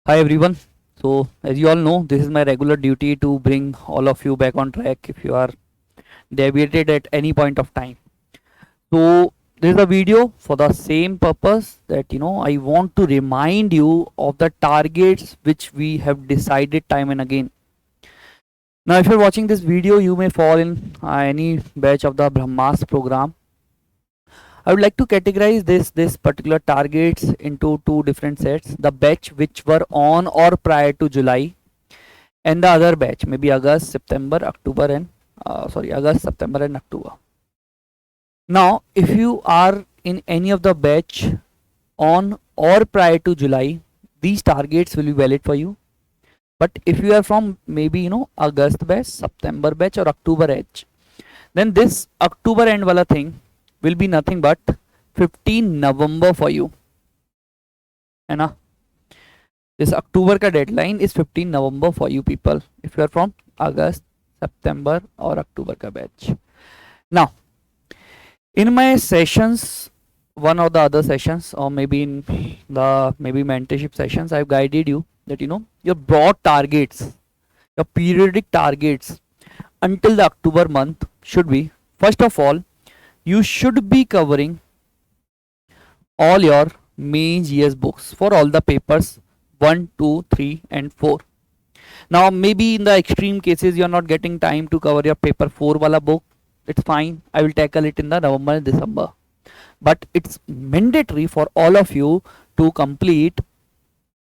Hi everyone. So as you all know, this is my regular duty to bring all of you back on track if you are deviated at any point of time. So this is a video for the same purpose that I want to remind you of the targets which we have decided time and again. Now if you're watching this video, you may fall in any batch of the Brahmas program. I would like to categorize this particular targets into two different sets. The batch which were on or prior to July, and the other batch maybe August, September, October, and August, September, and October. Now, if you are in any of the batch on or prior to July, these targets will be valid for you. But if you are from maybe August batch, September batch, or October batch, then this October end wala thing will be nothing but 15 November for you. है ना? This October का deadline is 15 November for you people if you are from August, September or October का batch. Now, in my sessions, one or the other sessions, or maybe in the mentorship sessions, I've guided you that your broad targets, your periodic targets until the October month should be, first of all, you should be covering all your main GS books for all the papers 1, 2, 3 and 4. Now maybe in the extreme cases you are not getting time to cover your paper 4 wala book. It's fine, I will tackle it in the November and December. But it's mandatory for all of you to complete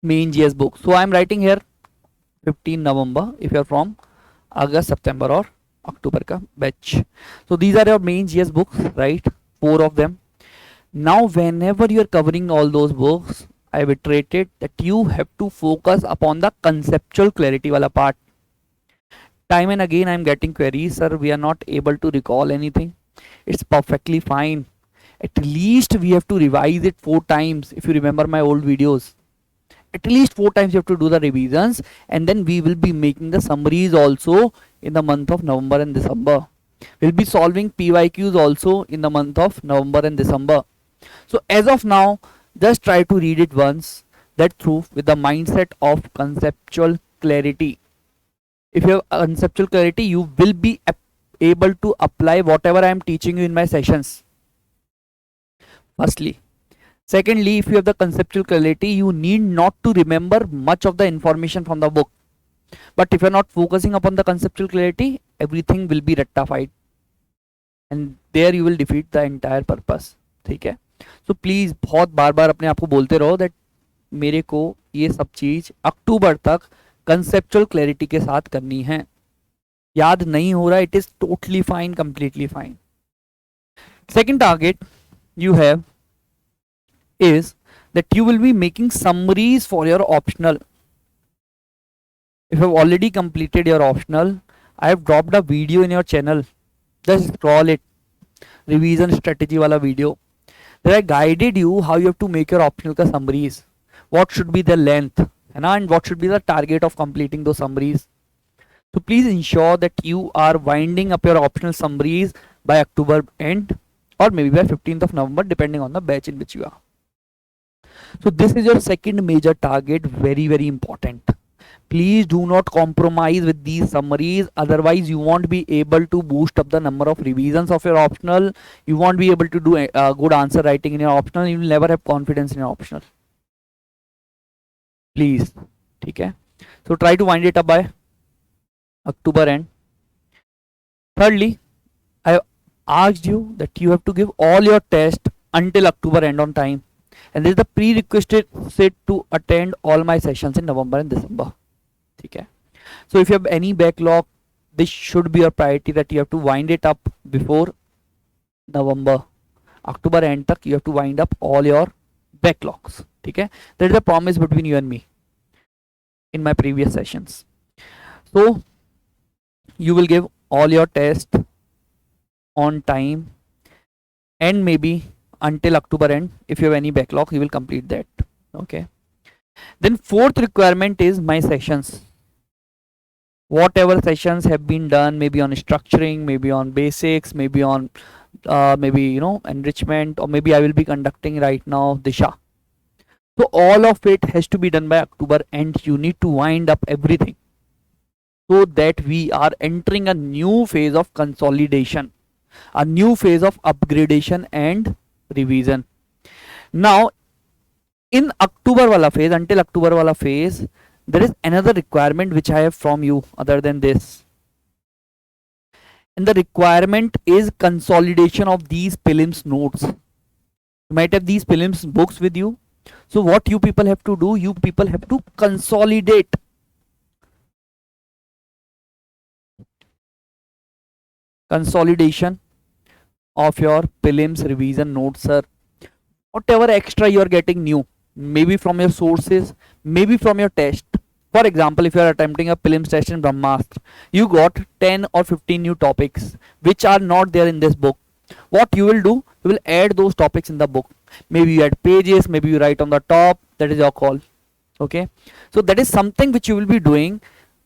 main GS book. So I am writing here 15 November if you are from August, September or October ka batch. So these are your main GS books, right? 4 of them. Now whenever you are covering all those books, I have iterated that you have to focus upon the conceptual clarity wala part. Time and again I am getting queries, sir, we are not able to recall anything. It's perfectly fine. At least we have to revise it 4 times. If you remember my old videos, at least 4 times you have to do the revisions, and then we will be making the summaries also in the month of November and December. We'll be solving PYQs also in the month of November and December. So as of now, just try to read it once, that through with the mindset of conceptual clarity. If you have conceptual clarity, you will be able to apply whatever I am teaching you in my sessions. Firstly. Secondly, if you have the conceptual clarity, you need not to remember much of the information from the book. But if you are not focusing upon the conceptual clarity, everything will be rectified. And there you will defeat the entire purpose. ठीक है? So please बहुत बार बार अपने आप को बोलते रहो that मेरे को ये सब चीज अक्टूबर तक कंसेप्चुअल क्लैरिटी के साथ करनी है. याद नहीं हो रहा, it is totally fine, completely fine. Second target you have is that you will be making summaries for your optional. If you have already completed your optional, I have dropped a video in your channel. Just scroll it. Revision strategy wala video. There I guided you how you have to make your optional ka summaries. What should be the length, and what should be the target of completing those summaries. So please ensure that you are winding up your optional summaries by October end or maybe by 15th of November depending on the batch in which you are. So this is your second major target, very very important. Please do not compromise with these summaries, otherwise you won't be able to boost up the number of revisions of your optional. You won't be able to do a good answer writing in your optional. You will never have confidence in your optional. Please, okay? So try to wind it up by October end. Thirdly, I have asked you that you have to give all your tests until October end on time. And this is the prerequisite to attend all my sessions in November and December. Okay. So if you have any backlog, this should be your priority, that you have to wind it up before November. October end tak you have to wind up all your backlogs. Okay. That is a promise between you and me in my previous sessions. So you will give all your tests on time and maybe until October end. If you have any backlog, you will complete that. Okay. Then fourth requirement is my sessions. Whatever sessions have been done, maybe on structuring, maybe on basics, maybe on maybe enrichment, or maybe I will be conducting right now Disha. So all of it has to be done by October, and you need to wind up everything so that we are entering a new phase of consolidation, a new phase of upgradation and revision. Now, in October wala phase, until October wala phase, there is another requirement which I have from you other than this. And the requirement is consolidation of these prelims notes. You might have these prelims books with you. So what you people have to do, you people have to consolidate consolidation of your prelims revision notes, sir. Whatever extra you are getting new, maybe from your sources, maybe from your test. For example, if you are attempting a prelims test in Brahmastra, you got 10 or 15 new topics which are not there in this book. What you will do, you will add those topics in the book. Maybe you add pages, maybe you write on the top, that is your call. Okay, so that is something which you will be doing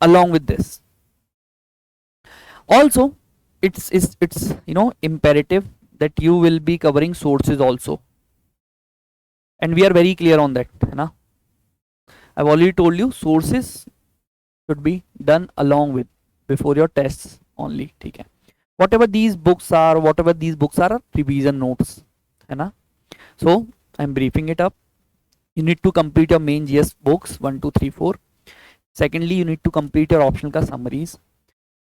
along with this. Also, it's imperative that you will be covering sources also, and we are very clear on that, na? I've already told you sources should be done along with before your tests only. Okay, whatever these books are revision notes, है ना? So I'm briefing it up. You need to complete your main GS books 1, 2, 3, 4. Secondly, you need to complete your optional ka summaries.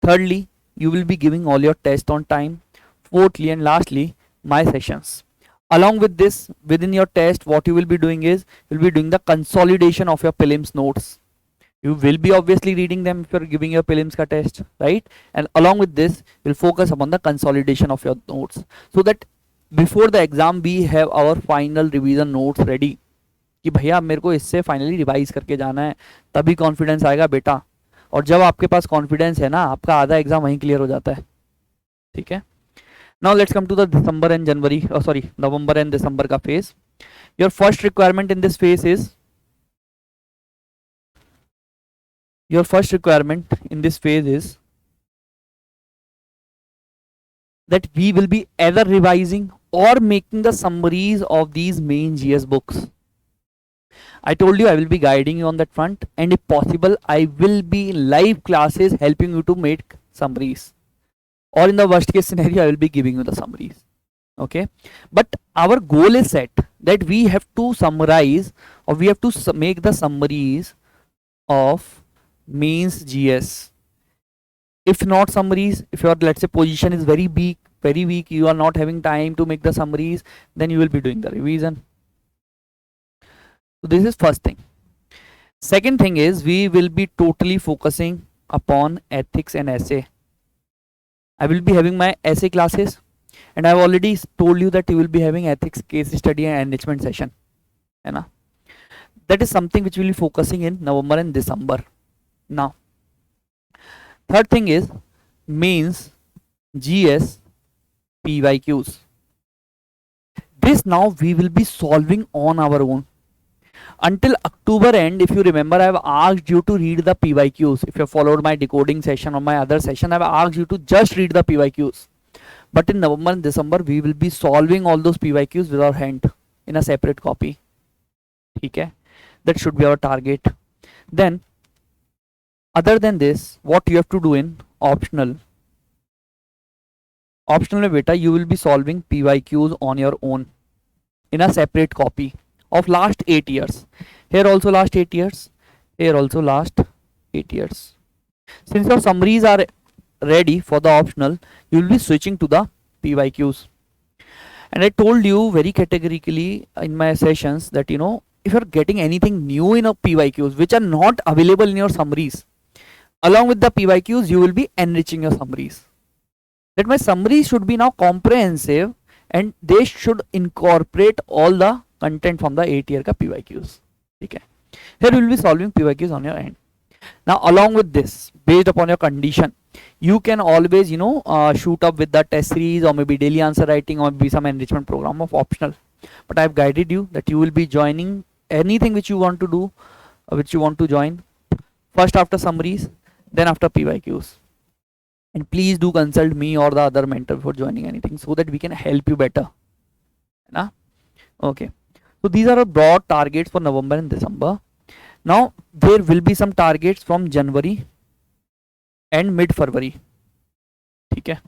Thirdly, you will be giving all your tests on time. Fourthly and lastly, my sessions. Along with this, within your test, what you will be doing is, you'll be doing the consolidation of your prelims notes. You will be obviously reading them if you're giving your prelims ka test, right? And along with this, you'll focus upon the consolidation of your notes, so that before the exam we have our final revision notes ready. कि भैया मेरे को इससे finally revise करके जाना है, तभी confidence आएगा बेटा. और जब आपके पास कॉन्फिडेंस है ना, आपका आधा एग्जाम वहीं क्लियर हो जाता है. ठीक है. Now let's come to the December and January, November and December ka phase. Your first requirement in this phase is, that we will be either revising or making the summaries of these main GS books. I told you I will be guiding you on that front, and if possible, I will be in live classes helping you to make summaries. Or in the worst case scenario, I will be giving you the summaries. Okay, but our goal is set that we have to summarize, or we have to make the summaries of mains GS. If not summaries, if your, let's say, position is very weak, you are not having time to make the summaries, then you will be doing the revision. So this is first thing. Second thing is, we will be totally focusing upon ethics and essay. I will be having my essay classes, and I have already told you that you will be having ethics case study and enrichment session, है ना? That is something which we will be focusing in November and December. Now, third thing is mains GS PYQs. This now we will be solving on our own. Until October end, if you remember, I have asked you to read the PYQs. If you have followed my decoding session or my other session, I have asked you to just read the PYQs. But in November and December, we will be solving all those PYQs with our hand in a separate copy. Okay, that should be our target. Then, other than this, what you have to do in optional में beta, you will be solving PYQs on your own in a separate copy of last 8 years. Here also last 8 years, here also last 8 years. Since your summaries are ready for the optional, you will be switching to the PYQs. And I told you very categorically in my sessions that, if you're getting anything new in a PYQs which are not available in your summaries, along with the PYQs, you will be enriching your summaries. That my summaries should be now comprehensive, and they should incorporate all the content from the 8 year ka PYQs. Okay. Here we will be solving PYQs on your end. Now, along with this, based upon your condition, you can always, shoot up with the test series, or maybe daily answer writing, or maybe some enrichment program of optional. But I have guided you that you will be joining anything which you want to do, which you want to join, first after summaries, then after PYQs. And please do consult me or the other mentor before joining anything, so that we can help you better. Na? Okay. So these are our broad targets for November and December. Now there will be some targets from January and mid February. ठीक है,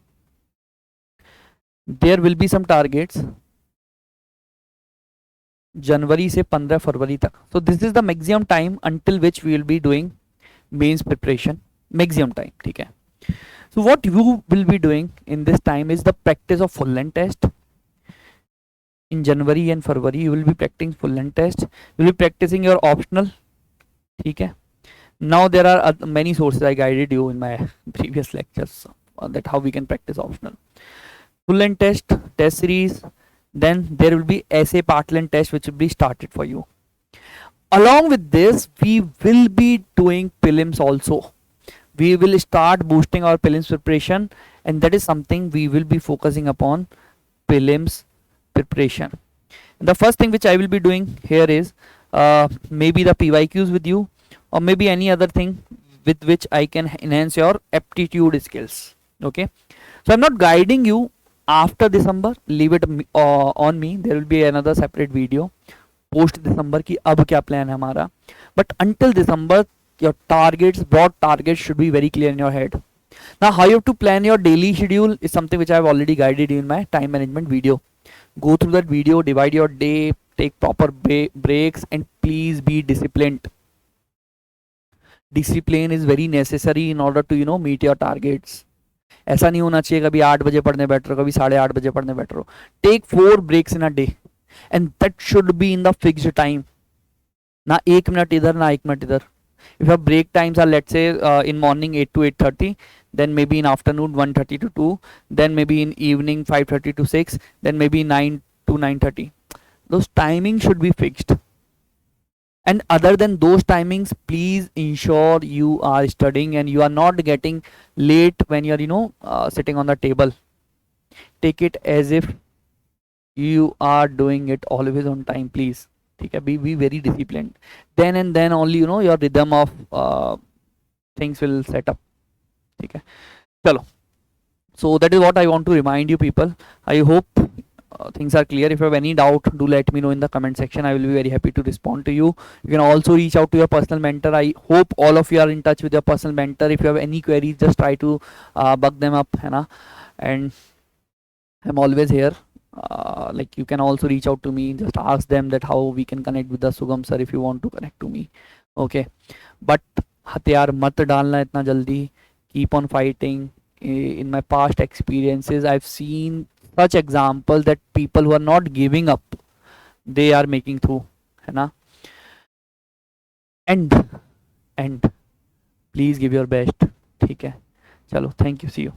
there will be some targets जनवरी से 15 फरवरी तक. So this is the maximum time until which we will be doing mains preparation. Maximum time. ठीक है. So what you will be doing in this time is the practice of full length test. In January and February you will be practicing full length test. You will be practicing your optional. ठीक है. Now there are many sources I guided you in my previous lectures that how we can practice optional. Full length test, test series. Then there will be essay part length test which will be started for you. Along with this, we will be doing prelims also. We will start boosting our prelims preparation, and that is something we will be focusing upon, prelims preparation. And the first thing which I will be doing here is maybe the PYQs with you, or maybe any other thing with which I can enhance your aptitude skills. Okay, so I'm not guiding you after December, leave it on me. There will be another separate video post December ki ab kya plan hai hamara. But until December, your targets, broad targets should be very clear in your head. Now how you have to plan your daily schedule is something which I have already guided you in my time management video. Go through that video, divide your day, take proper breaks, and please be disciplined. Discipline is very necessary in order to meet your targets. ऐसा नहीं होना चाहिए कभी 8 बजे पढ़ने बैठ रहे हो, कभी 8:30 बजे पढ़ने बैठ रहे हो. Take 4 breaks in a day and that should be in the fixed time. ना 1 मिनट इधर ना 1 मिनट इधर. If your break times are, let's say, in morning 8 to 8:30, then maybe in afternoon 1:30 to 2, then maybe in evening 5:30 to 6, then maybe 9 to 9:30. Those timings should be fixed. And other than those timings, please ensure you are studying and you are not getting late when you're sitting on the table. Take it as if you are doing it always on time, please. Okay, be very disciplined. Then and then only your rhythm of things will set up. Okay, chalo. So that is what I want to remind you people. I hope things are clear. If you have any doubt, do let me know in the comment section. I will be very happy to respond to you. You can also reach out to your personal mentor. I hope all of you are in touch with your personal mentor. If you have any queries, just try to bug them up, and I'm always here. Like you can also reach out to me, just ask them that how we can connect with the Sugam sir if you want to connect to me. Okay, but हथियार मत डालना इतना जल्दी. Keep on fighting. In my past experiences, I've seen such examples that people who are not giving up, they are making through, है ना. And please give your best. ठीक है, चलो, thank you, see you.